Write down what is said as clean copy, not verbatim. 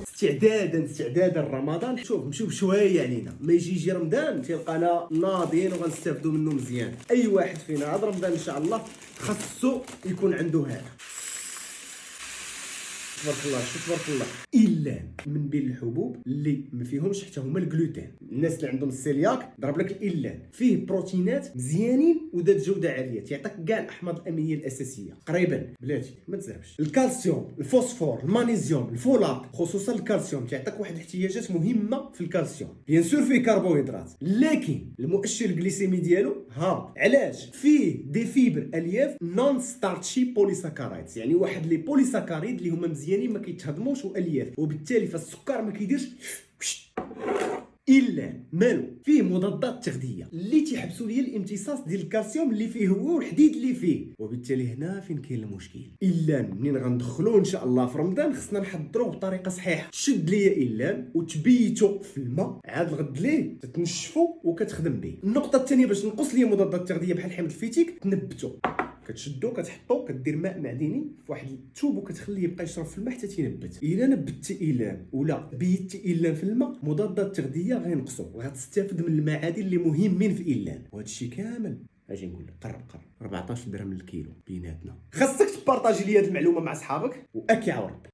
استعدادا لرمضان. شوف نمشيو بشويه علينا، ما يجي رمضان تيلقانا ناضيين وغنستافدوا منه مزيان. اي واحد فينا هذا رمضان ان شاء الله خاصو يكون عنده هذا. تبارك الله، شوف تبارك الله. الا من بين الحبوب اللي ما فيهمش حتى هما الجلوتين. الناس اللي عندهم السيلياك ضرب لك الإلان، فيه بروتينات مزيانين وذات جوده عاليه، تيعطيك كاع الاحماض الامينيه الاساسيه تقريبا بلاتي ما تزربش. الكالسيوم، الفوسفور، المغنيسيوم، الفولات، خصوصا الكالسيوم تيعطيك واحد الاحتياجات مهمه في الكالسيوم. بيان سور فيه كربوهيدرات، لكن المؤشر الجليسيمي ديالو هابط. علاش؟ فيه دي فيبر الياف نون ستارتشي بوليساكرايدز، يعني واحد لي بوليساكاريد اللي هما مزيانين ما كيتهضموش والياف، وبالتالي فالسكر ما كيديرش الا مالو. فيه مضادات تغذيه اللي تيحبسوا لي الامتصاص ديال الكالسيوم اللي فيه هو والحديد اللي فيه، وبالتالي هنا فين كاين المشكل. الا منين غندخلوا ان شاء الله في رمضان خصنا نحضروه بطريقه صحيحه. تشد ليا الا وتبيتو في الماء، عاد الغد ليه تتنشفو وكتخدم به. النقطه الثانيه باش نقص ليا مضادات التغذيه بحال حمض الفيتيك، تنبتو كتشدو كتحطو كدير ماء معدني في واحد التوب وكتخليه يبقى يشرب في الماء حتى تينبت. الا نبت ايلان ولا بيت ايلان في الماء، مضادات التغذيه غينقصوا وغتستافد من المعادن اللي مهمين في ايلان. وهذا الشيء كامل اجي نقول لك قرب 14 درهم للكيلو بيناتنا. خاصك تبارطاجي لي هذه المعلومه مع صحابك واكي عورب.